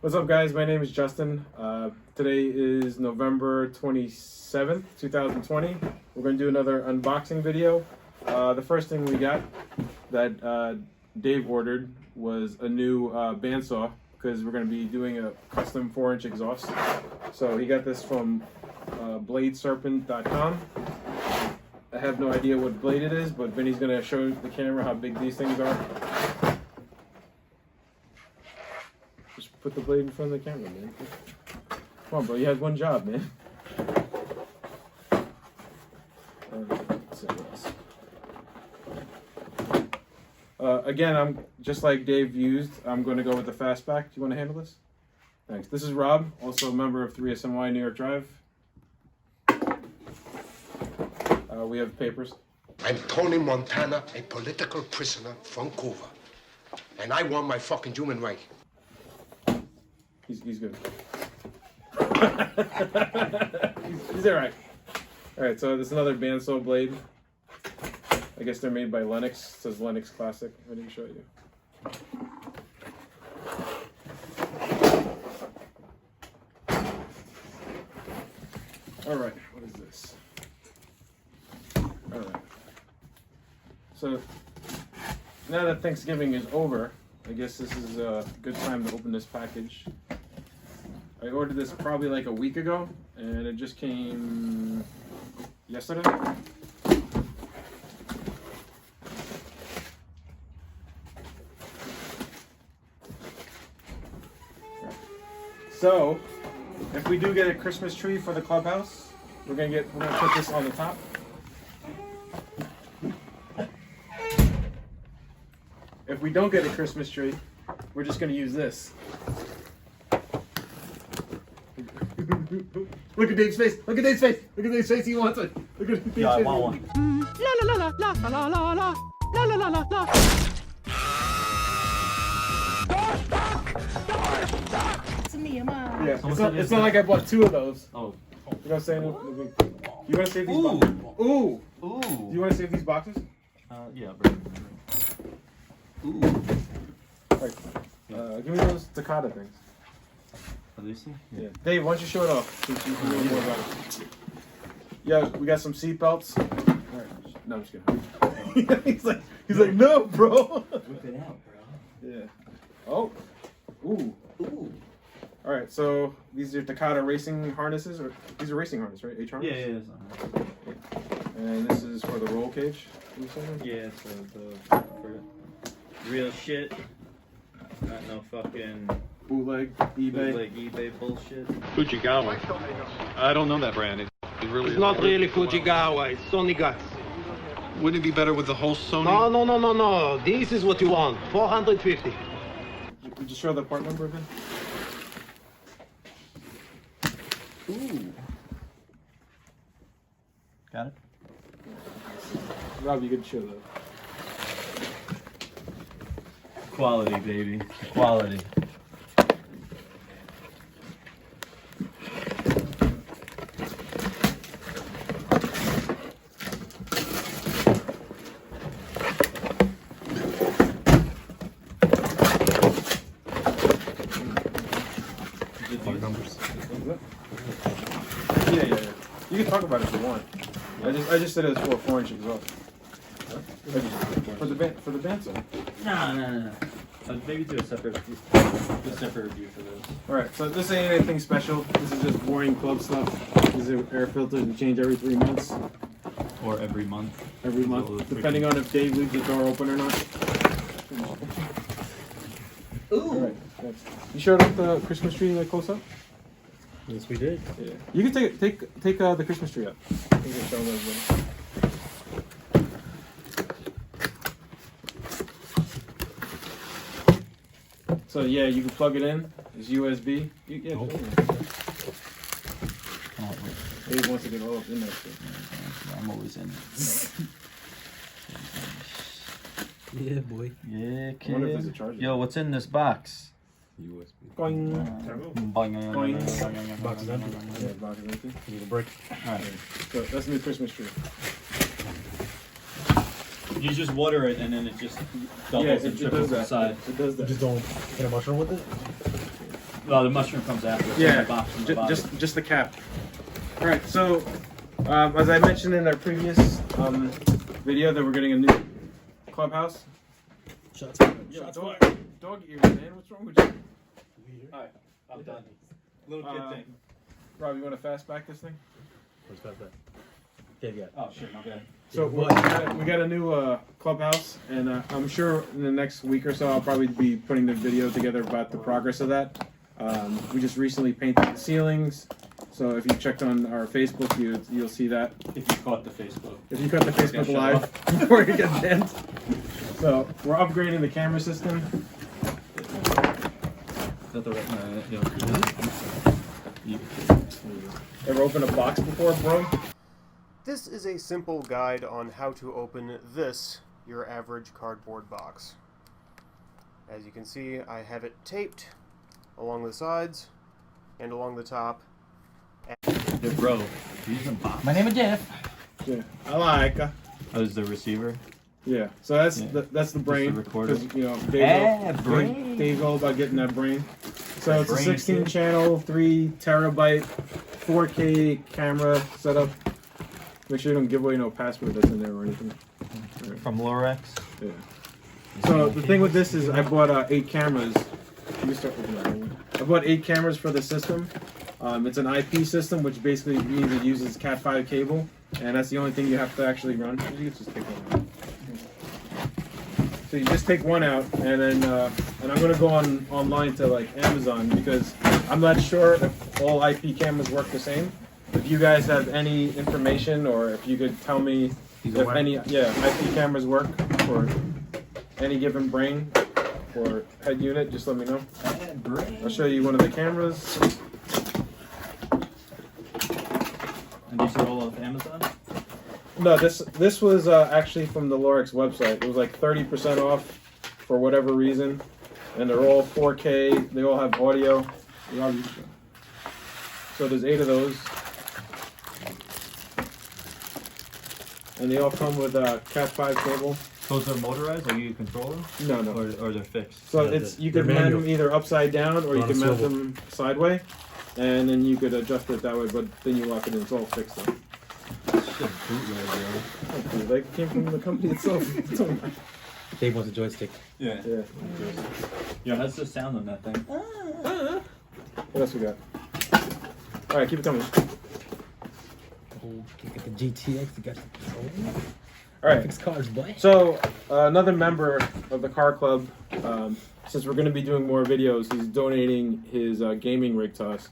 What's up, guys? My name is Justin. Today is November 27th, 2020. We're going to do another unboxing video. The first thing we got that Dave ordered was a new bandsaw because we're going to be doing a custom 4-inch exhaust. So he got this from bladeserpent.com. I have no idea what blade it is, but Vinny's going to show the camera how big these things are. Just put the blade in front of the camera, man. Come on, bro. You had one job, man. Again, I'm just like Dave used. I'm going to go with the fastback. Do you want to handle this? Thanks. This is Rob, also a member of 3SNY New York Drive. We have papers. I'm Tony Montana, a political prisoner from Cuba. And I want my fucking human right. He's good. he's all right. All right, so there's another bandsaw blade. I guess they're made by Lennox. It says Lennox Classic. I didn't show you. All right, what is this? All right. So now that Thanksgiving is over, I guess this is a good time to open this package. I ordered this probably like a week ago, and it just came yesterday. So, if we do get a Christmas tree for the clubhouse, we're gonna put this on the top. If we don't get a Christmas tree, we're just gonna use this. Look at Dave's face! Look at Dave's face! Look at Dave's face! He wants it! Look at Dave's face! I want one. La la la la la la la la la la la la la. It's me, Mom. Yeah, it's not like I bought two of those. Oh. You know what I'm saying? You want to save these Ooh. boxes? Ooh! Ooh. Do you want to save these boxes? Yeah, bro. Ooh. Alright. Give me those Takata things. Are these things? Yeah. Dave, why don't you show it off? Since you know more about it. Yeah, we got some seat belts. Alright. No, I'm just kidding. he's like, no, bro. Whip it out, bro. Yeah. Oh. Ooh. Ooh. All right. So these are Takata racing harnesses, or these are racing harnesses, right? H harness. Yeah. And this is for the roll cage. Yeah, so for real shit. Not no fucking Bootleg eBay. like eBay bullshit. Fujigawa. I don't know that brand. It really It's not really Fujigawa, it's Sony Guts. Wouldn't it be better with the whole Sony? No. This is what you want. 450. Would you show the part number again? Ooh. Got it? Rob, you could show that. Quality, baby. Quality. Yeah. You can talk about it if you want. I just said it was for a 4-inch exhaust. For the bandsaw. No. Maybe do a separate review for this. Alright, so this ain't anything special. This is just boring club stuff. These are air filters we change every 3 months. Or every month. Every month, depending on if Dave leaves the door open or not. Ooh. Alright, next. You showed up the Christmas tree close up? Yes, we did. Yeah. You can take the Christmas tree up. You can show them everybody. So yeah, you can plug it in. It's USB. Dave wants to get all up in that shit. I'm always in. Yeah, boy. Yeah, I wonder if there's a kid. charger. Yo, what's in this box? USB. Boing. Boing. Box is empty. Yeah, box is empty. You need a brick. Alright. So that's the new Christmas tree. You just water it and then it just doubles Yeah, and it triples does that. inside. It does You that. just don't hit a mushroom with it? Well, the mushroom comes after. It's in Yeah, the box from the bottom. just the cap. All right, so as I mentioned in our previous video, that we're getting a new clubhouse. Shots Yo, dog ears, man. What's wrong with you? Alright, I'm done. Little kid thing. Rob, you want to fast back this thing? What's that? Okay, yeah. Oh shit, my bad. So we got a new clubhouse, and I'm sure in the next week or so I'll probably be putting the video together about the progress of that. We just recently painted the ceilings, so if you checked on our Facebook, you'll see that. If you caught the Facebook. If you cut the Facebook Live before you get banned. So we're upgrading the camera system. Is that the right? Ever opened a box before, bro? This is a simple guide on how to open this, your average cardboard box. As you can see, I have it taped along the sides and along the top. Hey, bro, you using box? My name is Jeff. Yeah, I like. Oh, is the receiver? Yeah, so that's Yeah. that's the brain. the recorder. Because you know, brain. Dave's all about getting that brain. So it's a Brain, 16 kid. channel, 3 terabyte, 4K camera setup. Make sure you don't give away no password that's in there or anything. Right. From Lorex? Yeah. So the thing with this is I bought 8 cameras. Let me start opening that one. I bought 8 cameras for the system. It's an IP system, which basically means it uses Cat5 cable, and that's the only thing you have to actually run. You can just take one out. So you just take one out, and then and I'm gonna go online to like Amazon because I'm not sure if all IP cameras work the same. If you guys have any information, or if you could tell me if any IP cameras work for any given brain or head unit, just let me know. I'll show you one of the cameras. And these are all off Amazon? No, this was actually from the Lorex website. It was like 30% off for whatever reason, and they're all 4K. They all have audio. So there's 8 of those, and they all come with a Cat5 cable. Those are motorized, like you control them? No. Or they're fixed? So it's you can mount them either upside down or you can mount them sideways, and then you could adjust it that way. But then you lock it in. It's all fixed though. Shit, bootleg, bro. Like it came from the company itself. It's all nice. Dave wants a joystick. Yeah. Yeah. Yeah, that's the sound on that thing. What else we got? All right, keep it coming. Oh, you got the GTX, you got the control. All right. Fix cars, boy. So another member of the car club, since we're going to be doing more videos, he's donating his gaming rig to us.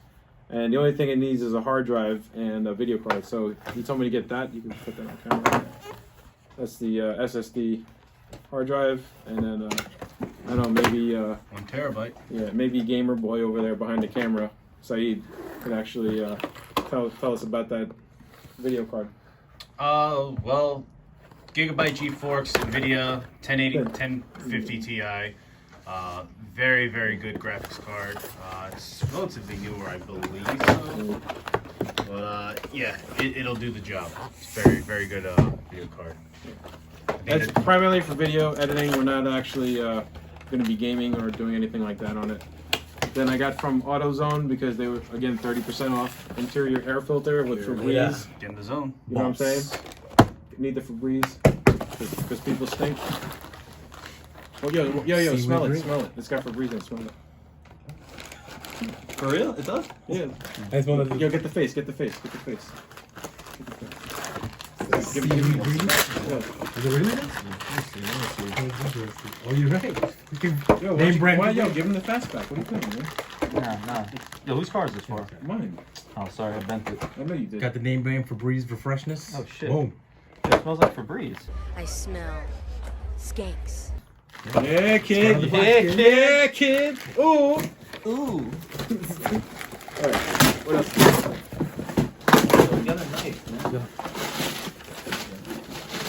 And the only thing it needs is a hard drive and a video card. So he told me to get that. You can put that on camera. That's the SSD hard drive, and then I don't know, maybe 1 terabyte. yeah, maybe gamer boy over there behind the camera, Saeed, can actually tell us about that video card. Well, Gigabyte GeForce NVIDIA 1080 1050 Ti. Very, very good graphics card. It's relatively newer, I believe. So. But yeah, it'll do the job. It's very, very good video card. It's primarily for video editing. We're not actually going to be gaming or doing anything like that on it. Then I got from AutoZone because they were, again, 30% off interior air filter with Febreze. Get in the zone. You know what I'm saying? Need the Febreze because people stink. Oh, yo, smell it, smell it. It's got Febreze in it, smell it. For real? It does? Yeah. That's one of the. Yo, get the face, get the face, get the face. Give me Is it really? Oh, you're right. Name brand. Yo, give him the fastback. What are you doing, man? Nah. Yo, whose car is this for? Mine. Oh, sorry, I bent it. I know you did. Got the name brand Febreze for freshness. Oh, shit. Boom. It smells like Febreze. I smell skanks. Yeah, kid. Yeah, kid. Ooh. Ooh. Alright, what else? You got a knife, man.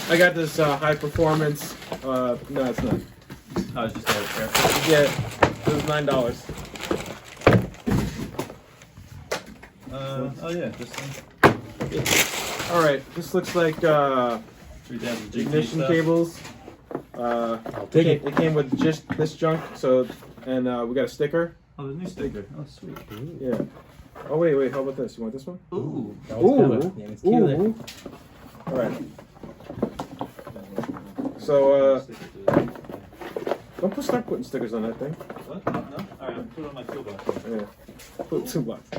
I got this high performance. No, it's not. I was just out of care. Yeah, it was $9. Oh yeah, this thing. All right, this looks like 3000 GT ignition stuff. cables. Take it. It came with just this junk, so and we got a sticker. Oh, the new sticker. Oh, sweet. Yeah. Oh wait. How about this? You want this one? Ooh. That was Ooh. kinda- yeah, it's cute. Ooh. All right. So don't start putting stickers on that thing. What? No? Alright, I'm putting it on my toolbox. Yeah. Put 2 bucks.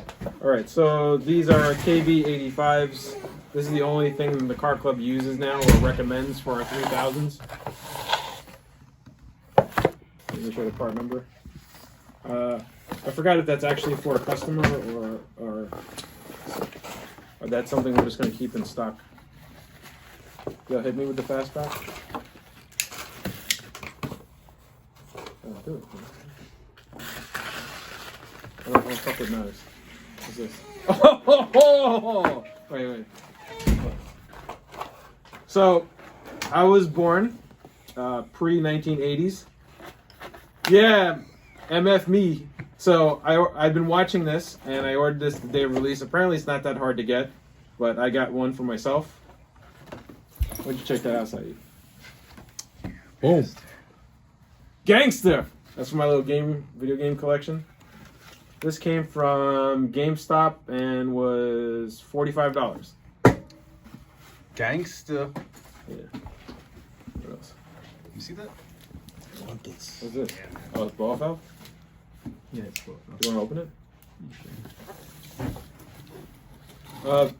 All right. So these are KB85s. This is the only thing the car club uses now or recommends for our 3000s. Let me show the part number. I forgot if that's actually for a customer or that's something we're just going to keep in stock. You'll hit me with the fastback. Oh, do it. I don't fuck with knives. What's this? Oh! Wait. So, I was born pre-1980s. Yeah, MF me. So I've been watching this, and I ordered this the day of release. Apparently, it's not that hard to get, but I got one for myself. Why don't you check that out, Saeed? Boom. Gangster! That's for my little video game collection. This came from GameStop and was $45. Gangsta. Yeah. What else? You see that? I want this. What's this? Oh, it's ball foul? Yeah, it's cool. You want to open it?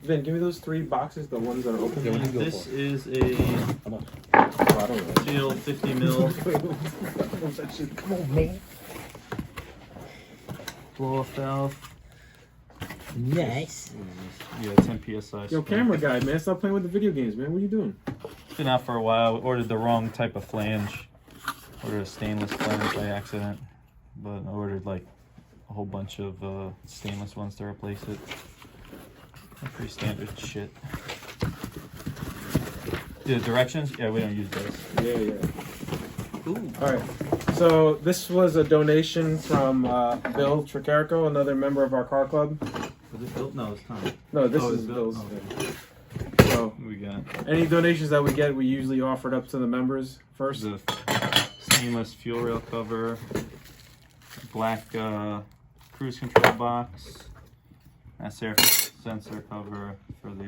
Vin, give me those 3 boxes, the ones that are open. Yeah, what do you go This for? is a Come on. Oh, I don't know. Shield 50 mil Come on, man. blow off valve. Nice. Yeah, 10 psi. Yo, camera guy, man, stop playing with the video games, man. What are you doing? It's been out for a while. Ordered the wrong type of flange. Ordered a stainless flange by accident, but I ordered like a whole bunch of stainless ones to replace it. Pretty standard shit. The directions? Yeah, we don't use those. Yeah. Ooh. All right. So this was a donation from Bill Tricarico, another member of our car club. Was it built? No, it's Tom. No, this Oh, is it's Bill's. Bill. Okay. So We got any donations that we get, we usually offer it up to the members first. the stainless fuel rail cover, black cruise control box, mass airflow sensor cover for the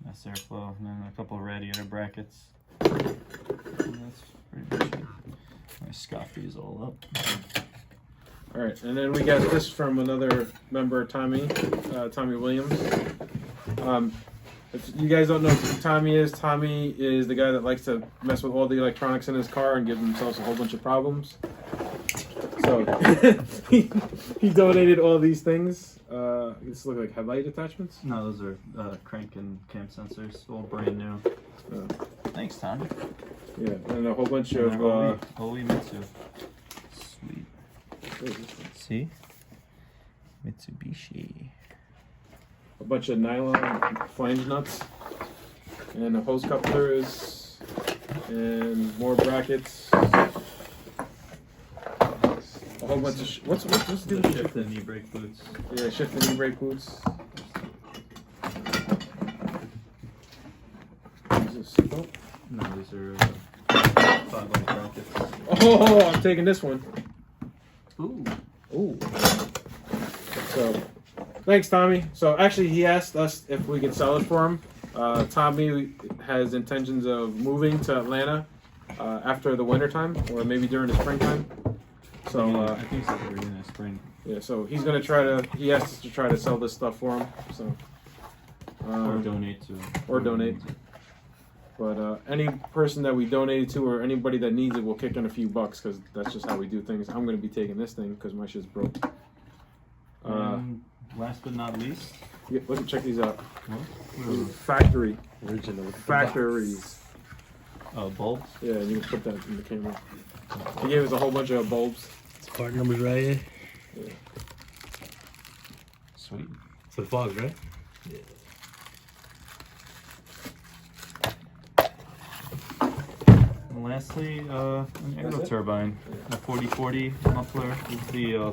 mass airflow, and then a couple of radiator brackets. And that's pretty much it. I scoffed these all up. All right, and then we got this from another member, Tommy Williams. If you guys don't know who Tommy is the guy that likes to mess with all the electronics in his car and give himself a whole bunch of problems. So he donated all these things. These look like headlight attachments. No, those are crank and cam sensors, all brand new. Thanks, Tom. Yeah, and a whole bunch And of they're Oli Mitsu. Sweet. what is this one? See? Mitsubishi. A bunch of nylon flange nuts and a hose couplers and more brackets. A whole bunch of what's this do? The shift and knee brake boots. Yeah, shift and knee brake boots. What is this? Oh. No, these are 5-volt brackets. Oh, I'm taking this one. Ooh. Ooh. So, thanks, Tommy. So, actually, he asked us if we could sell it for him. Tommy has intentions of moving to Atlanta after the wintertime, or maybe during the springtime. So, I think it's like in the spring. yeah, so he's going to try to, he asked us to try to sell this stuff for him. So, Or donate to. Or donate. But any person that we donated to or anybody that needs it will kick in a few bucks because that's just how we do things. I'm going to be taking this thing because my shit's broke. Last but not least. Yeah, check these out. What? Factory. Original. Factories. Bulbs. Yeah, and you can put that in the camera. He gave us a whole bunch of bulbs. It's part numbers right here. Yeah. Sweet. For the fogs, right? Yeah. And lastly, an aero turbine, a 4040 muffler. Is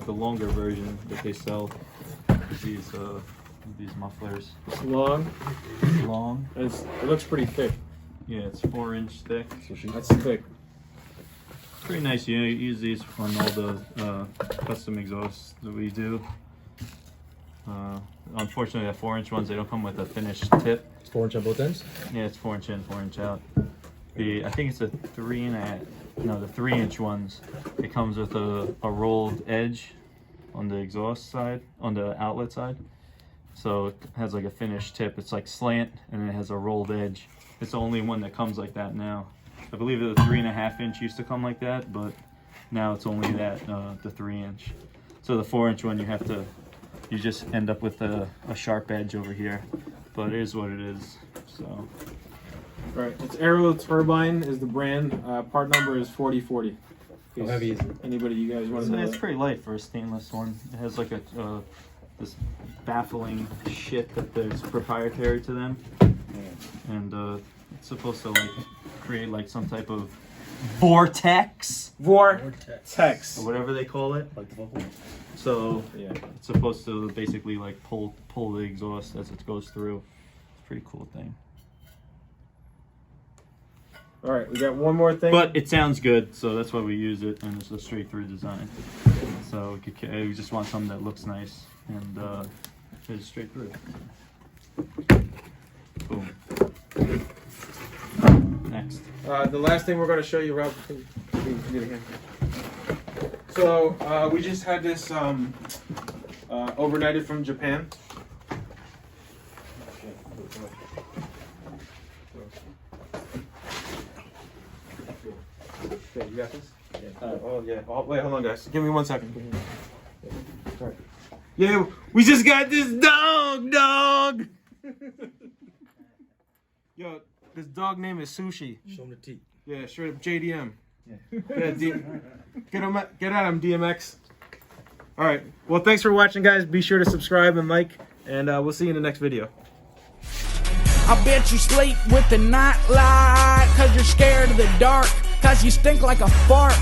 the longer version that they sell. These mufflers. It's long. It's long. And it looks pretty thick. Yeah, it's 4-inch thick. That's thick. pretty nice. You use these on all the custom exhausts that we do. Unfortunately, the 4-inch ones, they don't come with a finished tip. It's 4-inch on both ends? Yeah, it's 4-inch in, 4-inch out. I think it's a 3-inch ones. It comes with a rolled edge on the exhaust side, on the outlet side. So it has like a finished tip. It's like slant, and then it has a rolled edge. It's the only one that comes like that now. I believe the 3.5-inch used to come like that, but now it's only that, the 3-inch. So the 4-inch one, you just end up with a sharp edge over here. But it is what it is, so. Right, it's Aero Turbine is the brand. Part number is 4040. How heavy is it? Anybody you guys want to know? It's pretty light for a stainless one. It has like this baffling shit that's proprietary to them, and it's supposed to like create like some type of vortex, or whatever they call it. Like the bubble. So Yeah. it's supposed to basically like pull the exhaust as it goes through. It's a pretty cool thing. All right, we got one more thing. But it sounds good, so that's why we use it, and it's a straight through design. So we just want something that looks nice and is straight through. Boom. Next. The last thing we're going to show you, Rob. Get it here. So we just had this overnighted from Japan. Okay, you got this? Yeah. Oh yeah. Oh, wait, hold on, guys. Give me 1 second. Sorry. Yeah, we just got this dog. Yo, this dog name is Sushi. Show him the teeth. Yeah, straight up JDM. Get at him, DMX. All right. Well, thanks for watching, guys. Be sure to subscribe and like, and we'll see you in the next video. I bet you sleep with the night light, 'cause you're scared of the dark, 'cause you stink like a fart.